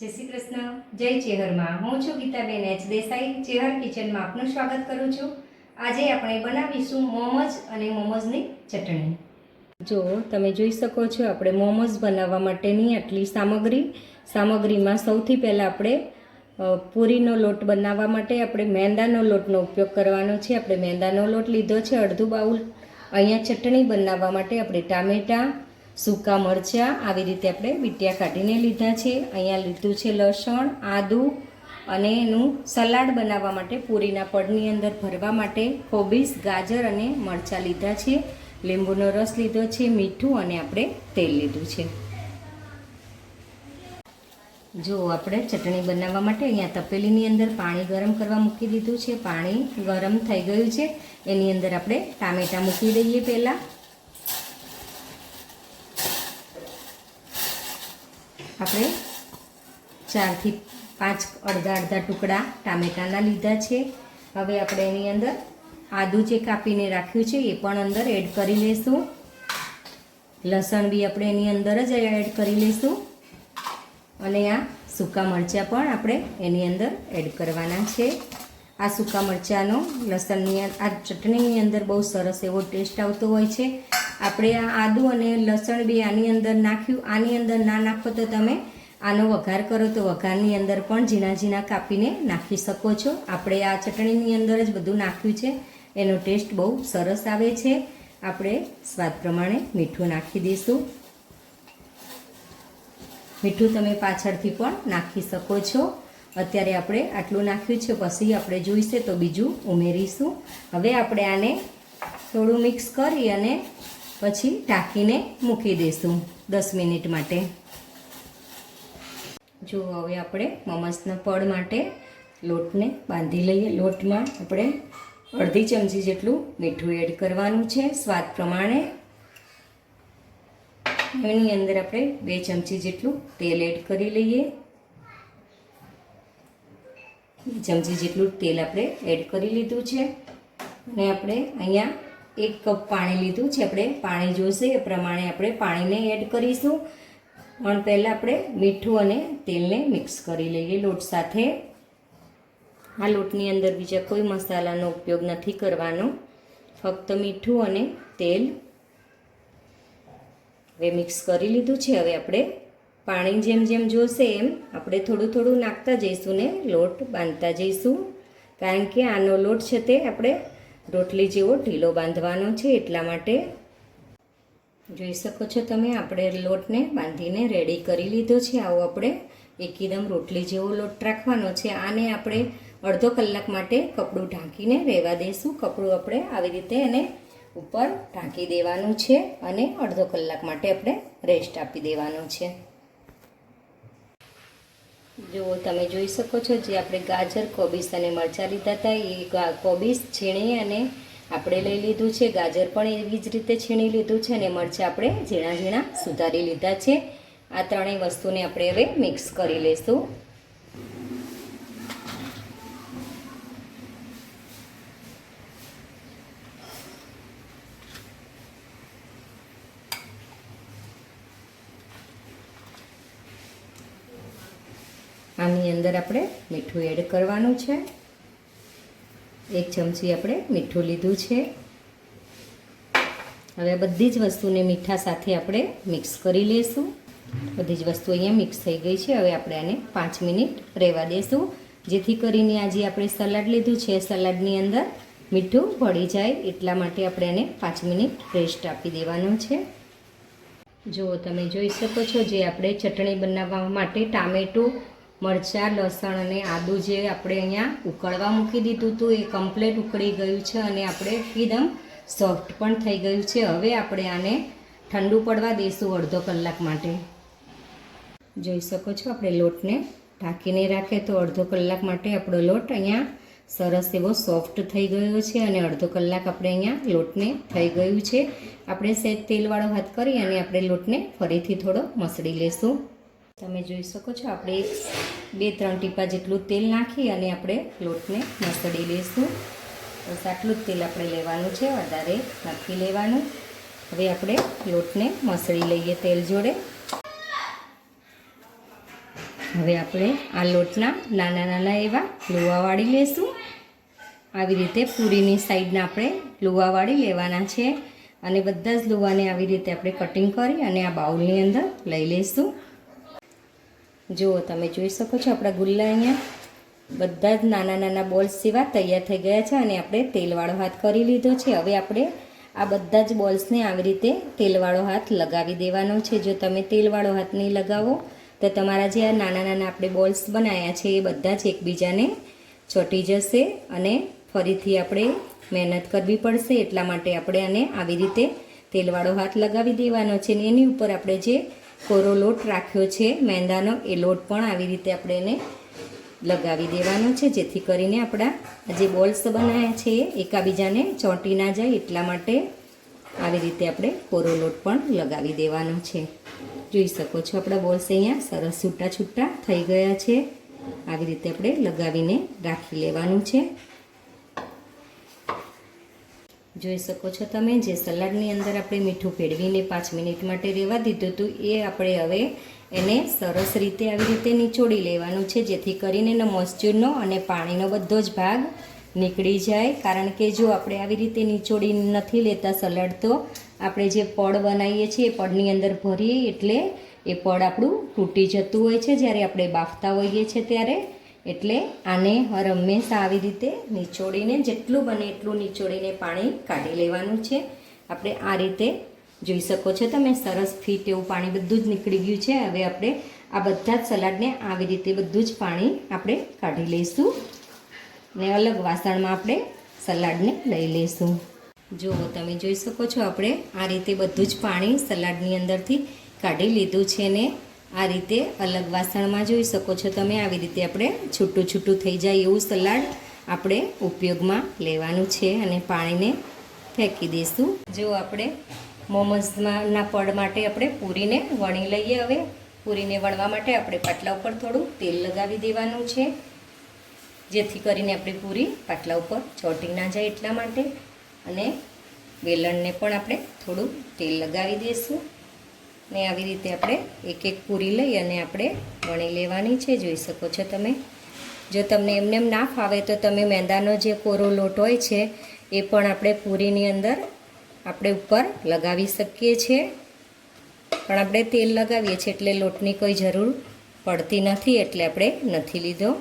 જય શ્રી કૃષ્ણ, જય ચેહરમાં. હું છું ગીતાબેન એચ દેસાઈ. ચેહર કિચનમાં આપનું સ્વાગત કરું છું. આજે આપણે બનાવીશું મોમોઝ અને મોમોઝની ચટણી. જો તમે જોઈ શકો છો, આપણે મોમોઝ બનાવવા માટેની આટલી સામગ્રીમાં સૌથી પહેલાં આપણે પૂરીનો લોટ બનાવવા માટે આપણે મેંદાનો લોટનો ઉપયોગ કરવાનો છે. આપણે મેંદાનો લોટ લીધો છે અડધું બાઉલ. અહીંયા ચટણી બનાવવા માટે આપણે ટામેટાં, સૂકા મરચાં આવી રીતે આપણે બીટિયા કાઢીને લીધા છે. અહીંયા લીધું છે લસણ, આદું અને એનું સલાડ બનાવવા માટે પૂરીના પડની અંદર ભરવા માટે કોબીસ, ગાજર અને મરચાં લીધા છે. લીંબુનો રસ લીધો છે, મીઠું અને આપણે તેલ લીધું છે. જો આપણે ચટણી બનાવવા માટે અહીંયા તપેલીની અંદર પાણી ગરમ કરવા મૂકી દીધું છે. પાણી ગરમ થઈ ગયું છે. એની અંદર આપણે ટામેટાં મૂકી દઈએ. પહેલાં આપણે 4 થી 5 અડધા ટુકડા ટામેટાના લીધા છે. હવે આપણે એની અંદર આદું જે કાપીને રાખ્યું છે એ પણ અંદર એડ કરી લઈશું. લસણ બી આપણે એની અંદર જ એડ કરી લઈશું અને આ સૂકા મરચાં પણ આપણે એની અંદર એડ કરવાના છે. આ સૂકા મરચાંનો લસણની આ ચટણીની અંદર બહુ સરસ એવો ટેસ્ટ આવતો હોય છે. આપણે આ આદું અને લસણ બી આની અંદર નાખ્યું. આની અંદર ના નાખો તો તમે આનો વઘાર કરો તો વઘારની અંદર પણ ઝીણા ઝીણા કાપીને નાખી શકો છો. આપણે આ ચટણીની અંદર જ બધું નાખ્યું છે. એનો ટેસ્ટ બહુ સરસ આવે છે. આપણે સ્વાદ પ્રમાણે મીઠું નાખી દઈશું. મીઠું તમે પાછળથી પણ નાખી શકો છો. અત્યારે આપણે આટલું નાખ્યું છે, પછી આપણે જોઈશે તો બીજું ઉમેરીશું. હવે આપણે આને થોડું મિક્સ કરી અને પછી ઢાંકીને મૂકી દઈશું 10 મિનિટ માટે. જો હવે આપણે મોમોઝના પડ માટે લોટને બાંધી લઈએ. લોટમાં આપણે અડધી ચમચી જેટલું મીઠું એડ કરવાનું છે સ્વાદ પ્રમાણે. એની અંદર આપણે 2 ચમચી જેટલું તેલ એડ કરી લઈએ. 2 ચમચી જેટલું તેલ આપણે એડ કરી લીધું છે અને આપણે અહીંયા 1 કપ પાણી લીધું છે. આપણે પાણી જોઈશે એ પ્રમાણે આપણે પાણીને એડ કરીશું. પણ પહેલાં આપણે મીઠું અને તેલને મિક્સ કરી લઈએ લોટ સાથે. આ લોટની અંદર બીજા કોઈ મસાલાનો ઉપયોગ નથી કરવાનો, ફક્ત મીઠું અને તેલ. હવે મિક્સ કરી લીધું છે. હવે આપણે પાણી જેમ જેમ જોશે એમ આપણે થોડું થોડું નાખતા જઈશું ને લોટ બાંધતા જઈશું. કારણ કે આનો લોટ છે તે આપણે રોટલી જેવો ઢીલો બાંધવાનો છે, એટલા માટે. જોઈ શકો છો તમે, આપણે લોટને બાંધીને રેડી કરી લીધો છે. આવો આપણે એકદમ રોટલી જેવો લોટ રાખવાનો છે. આને આપણે અડધો કલાક માટે કપડું ઢાંકીને રહેવા દઈશું. કપડું આપણે આવી રીતે એને ઉપર ઢાંકી દેવાનું છે અને અડધો કલાક માટે આપણે રેસ્ટ આપી દેવાનું છે. જો તમે જોઈ શકો છો, જે આપણે ગાજર, કોબીસ અને મરચાં લીધા હતા એ કોબીસ છીણી અને આપણે લઈ લીધું છે. ગાજર પણ એવી જ રીતે છીણી લીધું છે અને મરચાં આપણે ઝીણા ઝીણા સુધારી લીધા છે. આ ત્રણેય વસ્તુને આપણે હવે મિક્સ કરી લઈશું. આની અંદર આપણે મીઠું એડ કરવાનું છે. 1 ચમચી આપણે મીઠું લીધું છે. હવે બધી જ વસ્તુને મીઠા સાથે આપણે મિક્સ કરી લઈશું. બધી જ વસ્તુ અહીંયા મિક્સ થઈ ગઈ છે. હવે આપણે આને 5 મિનિટ રહેવા દઈશું, જેથી કરીને આજે આપણે સલાડ લીધું છે સલાડની અંદર મીઠું ભળી જાય. એટલા માટે આપણે આને 5 મિનિટ રેસ્ટ આપી દેવાનો છે. જો તમે જોઈ શકો છો, જે આપણે ચટણી બનાવવા માટે ટામેટું, મરચાં, લસણ અને આદું જે આપણે અહીંયા ઉકળવા મૂકી દીધું હતું એ કમ્પ્લીટ ઉકળી ગયું છે અને આપણે એકદમ સોફ્ટ પણ થઈ ગયું છે. હવે આપણે આને ઠંડુ પડવા દઈશું અડધો કલાક માટે. જોઈ શકો છો, આપણે લોટને ઢાંકીને રાખીએ તો અડધો કલાક માટે આપણો લોટ અહીંયા સરસ એવો સોફ્ટ થઈ ગયો છે અને અડધો કલાક આપણે અહીંયા લોટને થઈ ગયું છે. આપણે સહેજ તેલવાળો હાથ કરી અને આપણે લોટને ફરીથી થોડો મસળી લેશું. તમે જોઈ શકો છો, આપણે 2-3 ટીપા જેટલું તેલ નાખી અને આપણે લોટને મસળી લઈશું. બસ આટલું જ તેલ આપણે લેવાનું છે, વધારે નાખી લેવાનું. હવે આપણે લોટને મસળી લઈએ તેલ જોડે. હવે આપણે આ લોટના નાના નાના એવા લુવા વાળી લેશું. આવી રીતે પૂરીની સાઈડના આપણે લુવા વાળી લેવાના છે અને બધા જ લુવાને આવી રીતે આપણે કટિંગ કરી અને આ બાઉલની અંદર લઈ લઈશું. જુઓ તમે જોઈ શકો છો આપણા ગુલ્લા અહીંયા બધા જ નાના નાના બોલ્સ જેવા તૈયાર થઈ ગયા છે અને આપણે તેલવાળો હાથ કરી લીધો છે. હવે આપણે આ બધા જ બોલ્સને આવી રીતે તેલવાળો હાથ લગાવી દેવાનો છે. જો તમે તેલવાળો હાથ નહીં લગાવો તો તમારા જે આ નાના નાના આપણે બોલ્સ બનાવ્યા છે એ બધા જ એકબીજાને ચોંટી જશે અને ફરીથી આપણે મહેનત કરવી પડશે. એટલા માટે આપણે આને આવી રીતે તેલવાળો હાથ લગાવી દેવાનો છે અને એની ઉપર આપણે જે કોરો લોટ રાખ્યો છે મેંદાનો એ લોટ પણ આવી રીતે આપણે એને લગાવી દેવાનો છે, જેથી કરીને આપણા જે બોલ્સ બનાવ્યા છે એ એકાબીજાને ચોંટી ના જાય. એટલા માટે આવી રીતે આપણે કોરો લોટ પણ લગાવી દેવાનો છે. જોઈ શકો છો આપણા બોલ્સ અહીંયા સરસ છૂટા છૂટા થઈ ગયા છે. આવી રીતે આપણે લગાવીને રાખી લેવાનું છે. જોઈ શકો છો તમે જે સલાડની અંદર આપણે મીઠું ભેળવીને 5 મિનિટ માટે રહેવા દીધું હતું એ આપણે હવે એને સરસ રીતે આવી રીતે નીચોડી લેવાનું છે, જેથી કરીને એનો મોઇશ્ચરનો અને પાણીનો બધો જ ભાગ નીકળી જાય. કારણ કે જો આપણે આવી રીતે નીચોડી નથી લેતા સલાડ તો આપણે જે પડ બનાવીએ છીએ એ પડની અંદર ભરીએ એટલે એ પડ આપણું તૂટી જતું હોય છે જ્યારે આપણે બાફતા હોઈએ છીએ ત્યારે. એટલે આને હંમેશા આવી રીતે નીચોડીને જેટલું બને એટલું નીચોડીને પાણી કાઢી લેવાનું છે. આપણે આ રીતે જોઈ શકો છો તમે સરસ ફીટ એવું પાણી બધું જ નીકળી ગયું છે. હવે આપણે આ બધા જ સલાડને આવી રીતે બધું જ પાણી આપણે કાઢી લઈશું ને અલગ વાસણમાં આપણે સલાડને લઈ લઈશું. જુઓ તમે જોઈ શકો છો આપણે આ રીતે બધું જ પાણી સલાડની અંદરથી કાઢી લીધું છે ને આ રીતે અલગ વાસણમાં જોઈ શકો છો તમે આવી રીતે આપણે છૂટું છૂટું થઈ જાય એવું સલાડ આપણે ઉપયોગમાં લેવાનું છે અને પાણીને ફેંકી દઈશું. જો આપણે મોમોઝના પડ માટે આપણે પૂરીને વણી લઈએ. હવે પૂરીને વણવા માટે આપણે પાટલા ઉપર થોડું તેલ લગાવી દેવાનું છે, જેથી કરીને આપણી પૂરી પાટલા ઉપર ચોંટી ના જાય એટલા માટે. અને વેલણને પણ આપણે થોડું તેલ લગાવી દઈશું ને આવી રીતે આપણે એક એક પૂરી લઈ અને આપણે વણી લેવાની છે. જોઈ શકો છો તમે. જો તમને એમને એમ ના ફાવે તો તમે મેંદાનો જે કોરો લોટ હોય છે એ પણ આપણે પૂરીની અંદર આપણે ઉપર લગાવી શકીએ છીએ, પણ આપણે તેલ લગાવીએ છીએ એટલે લોટની કોઈ જરૂર પડતી નથી એટલે આપણે નથી લીધો.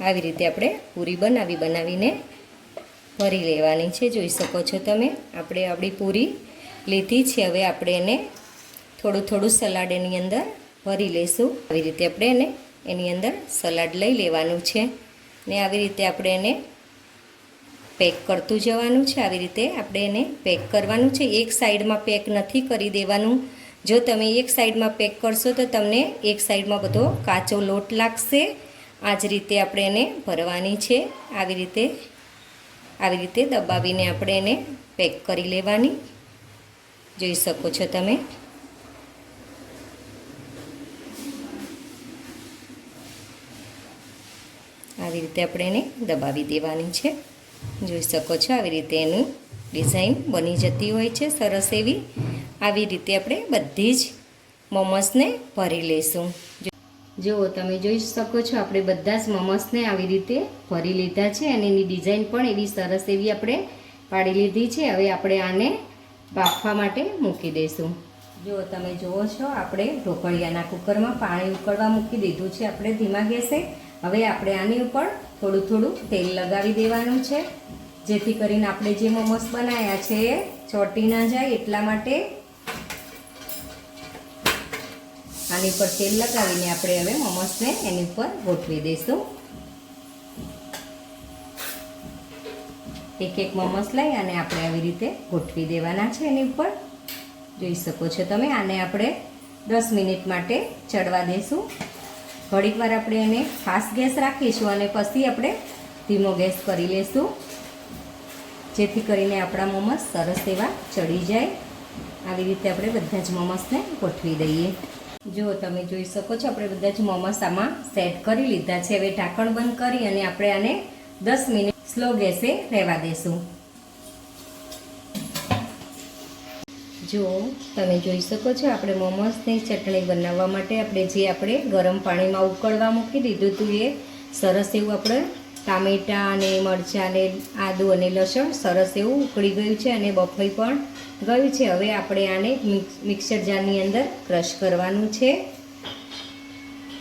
આવી રીતે આપણે પૂરી બનાવીને ભરી લેવાની છે. જોઈ શકો છો તમે આપણે આપણી પૂરી લીધી છે. હવે આપણે એને થોડું થોડું સલાડ એની અંદર ભરી લઈશું. આવી રીતે આપણે એને એની અંદર સલાડ લઈ લેવાનું છે ને આવી રીતે આપણે એને પેક કરતું જવાનું છે. આવી રીતે આપણે એને પેક કરવાનું છે. એક સાઈડમાં પેક નથી કરી દેવાનું. જો તમે એક સાઈડમાં પેક કરશો તો તમને એક સાઈડમાં બધો કાચો લોટ લાગશે. આ જ રીતે આપણે એને ભરવાની છે. આવી રીતે દબાવીને આપણે એને પેક કરી લેવાની. જોઈ શકો છો તમે. આવી રીતે આપણે એને દબાવી દેવાની છે. જોઈ શકો છો આવી રીતે એનું ડિઝાઇન બની જતી હોય છે સરસ એવી. આવી રીતે આપણે બધી જ મોમોસને ભરી લઈશું. જુઓ તમે જોઈ શકો છો આપણે બધા જ મોમોસને આવી રીતે ભરી લીધા છે અને એની ડિઝાઇન પણ એવી સરસ એવી આપણે પાડી લીધી છે. હવે આપણે આને બાફવા માટે મૂકી દઈશું. જો તમે જુઓ છો આપણે ઢોકળિયાના કુકરમાં પાણી ઉકળવા મૂકી દીધું છે આપણે ધીમા ગેસે. હવે આપણે આની ઉપર થોડું થોડું તેલ લગાવી દેવાનું છે, જેથી કરીને આપણે જે મોમોસ બનાવ્યા છે એ ચોંટી ના જાય એટલા માટે. આની પર તેલ લગાવીને આપણે હવે મોમોસને એની ઉપર ગોઠવી દઈશું. એક એક મોમોસ લઈ અને આપણે આવી રીતે ગોઠવી દેવાના છે એની ઉપર. જોઈ શકો છો તમે. આને આપણે 10 મિનિટ માટે ચડવા દઈશું. ઘડીક વાર આપણે એને ફાસ્ટ ગેસ રાખીશું અને પછી આપણે ધીમો ગેસ કરી લઈશું, જેથી કરીને આપણા મોમોસ સરસ એવા ચડી જાય. આવી રીતે આપણે બધા જ મોમોસને ગોઠવી દઈએ. જો તમે જોઈ શકો છો આપણે બધા જ મોમોસ આમાં સેટ કરી લીધા છે. હવે ઢાંકણ બંધ કરી અને આપણે આને 10 મિનિટ સ્લો ગેસે રહેવા દઈશું. જો તમે જોઈ શકો છો, આપણે મોમોસની ચટણી બનાવવા માટે આપણે ગરમ પાણીમાં ઉકળવા મૂકી દીધું હતું એ સરસ એવું આપણે ટામેટાં અને મરચાં અને આદું અને લસણ સરસ એવું ઉકળી ગયું છે અને બફાઈ પણ ગયું છે. હવે આપણે આને મિક્સર જારની અંદર ક્રશ કરવાનું છે.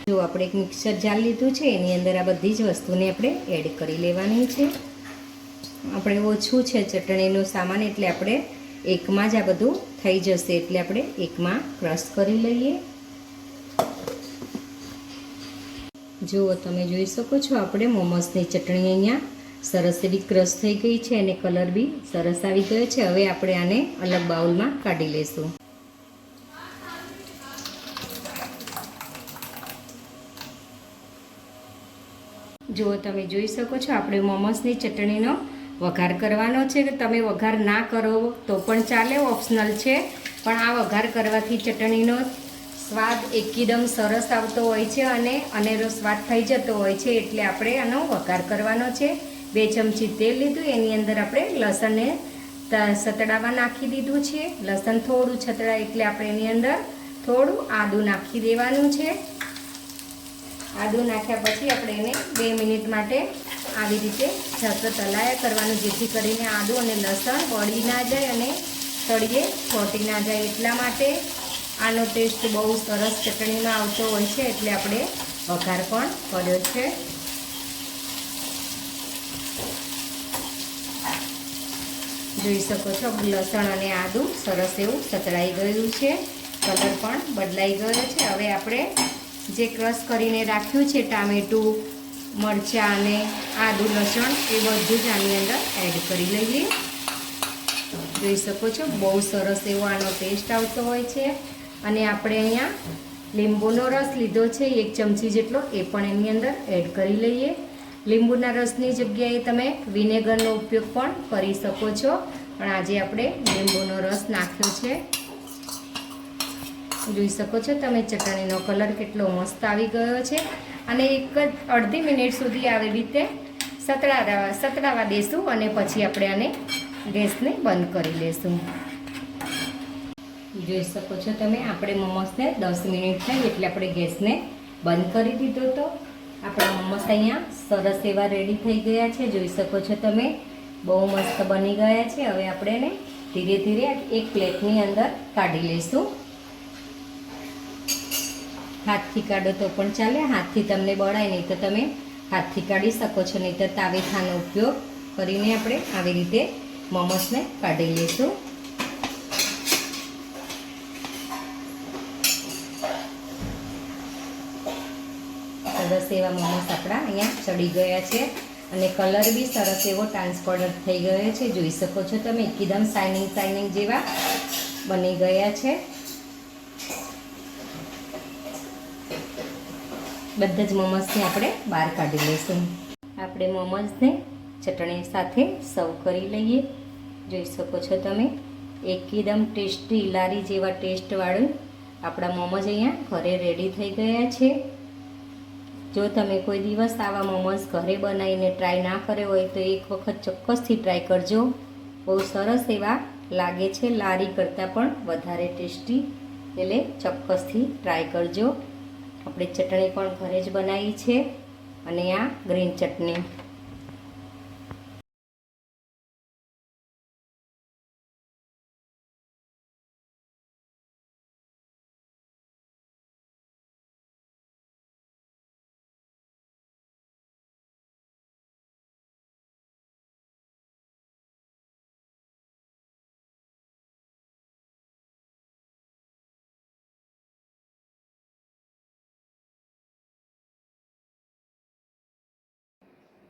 જો આપણે એક મિક્સર જાર લીધું છે, એની અંદર આ બધી જ વસ્તુને આપણે એડ કરી લેવાની છે. આપણે ઓછું છે ચટણીનું સામાન, એટલે આપણે એકમાં જ આ બધું થઈ જશે, એટલે આપણે એકમાં ક્રશ કરી લઈએ. જુઓ તમે જોઈ શકો છો, આપણે મોમોસની ચટણી અહીંયા સરસ એવી ક્રશ થઈ ગઈ છે અને કલર બી સરસ આવી ગયો છે. હવે આપણે આને અલગ બાઉલમાં કાઢી લઈશું. જુઓ તમે જોઈ શકો છો, આપણે મોમોસની ચટણીનો વઘાર કરવાનો છે. કે તમે વઘાર ના કરો તો પણ ચાલે, ઓપ્શનલ છે, પણ આ વઘાર કરવાથી ચટણીનો સ્વાદ એકદમ સરસ આવતો હોય છે અને અનેરો સ્વાદ થઈ જતો હોય છે. એટલે આપણે આનો વઘાર કરવાનો છે. 2 ચમચી તેલ લીધું, એની અંદર આપણે લસણને સતડાવા નાખી દીધું છે. લસણ થોડું છતડાય એટલે આપણે એની અંદર થોડું આદું નાખી દેવાનું છે. આદું નાખ્યા પછી આપણે એને 2 મિનિટ માટે આવી રીતે સતત હલાયા કરવાનું, જેથી કરીને આદું અને લસણ બળી ના જાય અને તળિયે છોટી ના જાય. એટલા માટે આનો ટેસ્ટ બહુ સરસ ચટણીમાં આવતો હોય છે, એટલે આપણે વઘાર પણ કર્યો છે. જોઈ શકો છો, લસણ અને આદું સરસ એવું સતળાઈ ગયું છે, કલર પણ બદલાઈ ગયો છે. હવે આપણે જે ક્રશ કરીને રાખ્યું છે ટામેટું, મરચાં અને આદું લસણ, એ બધું જ આની અંદર એડ કરી લઈએ. જોઈ શકો છો, બહુ સરસ એવો આનો ટેસ્ટ આવતો હોય છે. અને આપણે અહીંયા લીંબુનો રસ લીધો છે 1 ચમચી જેટલો, એ પણ એની અંદર એડ કરી લઈએ. લીંબુના રસની જગ્યાએ તમે વિનેગરનો ઉપયોગ પણ કરી શકો છો, પણ આજે આપણે લીંબુનો રસ નાખ્યો છે. જોઈ શકો છો તમે, ચટણીનો કલર કેટલો મસ્ત આવી ગયો છે. અને અડધી મિનિટ સુધી આવી રીતે સતળાવા દેશું અને પછી આપણે આને ગેસને બંધ કરી લેશું. જોઈ શકો છો તમે, આપણે મોમોસને 10 મિનિટ થઈ એટલે આપણે ગેસને બંધ કરી દીધો હતો. આપણા મોમોસ અહીંયા સરસ એવા રેડી થઈ ગયા છે. જોઈ શકો છો તમે, બહુ મસ્ત બની ગયા છે. હવે આપણે એને ધીરે ધીરે એક પ્લેટની અંદર કાઢી લઈશું. હાથથી કાઢો તો પણ ચાલે, હાથથી તમને બળાય નહીં તો તમે હાથથી કાઢી શકો છો, નહીં તો તાવેથાનો ઉપયોગ કરીને આપણે આવી રીતે મોમોસને કાઢી લઈશું. સરસ એવા મોમોસ આપણા અહીંયા ચડી ગયા છે અને કલર બી સરસ એવો ટ્રાન્સપરન્ટ થઈ ગયો છે. જોઈ શકો છો તમે, એકદમ શાઇનિંગ જેવા બની ગયા છે. બધા જ મોમોસને આપણે બહાર કાઢી લઈશું. આપણે મોમોસને ચટણી સાથે સર્વ કરી લઈએ. જોઈ શકો છો તમે, એકદમ ટેસ્ટી લારી જેવા ટેસ્ટવાળું આપણા મોમોસ અહીંયા ઘરે રેડી થઈ ગયા છે. જો તમે કોઈ દિવસ આવા મોમોસ ઘરે બનાવીને ટ્રાય ના કર્યો હોય તો એક વખત ચોક્કસથી ટ્રાય કરજો. બહુ સરસ એવા લાગે છે, લારી કરતાં પણ વધારે ટેસ્ટી, એટલે ચોક્કસથી ટ્રાય કરજો. આપણે ચટણી પણ ઘરે જ બનાવી છે અને આ ગ્રીન ચટણી.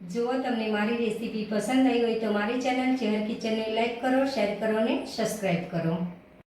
જો તમને મારી રેસીપી પસંદ આવી હોય તો મારી ચેનલ ચેહર કિચનને લાઈક કરો, શેર કરો અને સબસ્ક્રાઈબ કરો.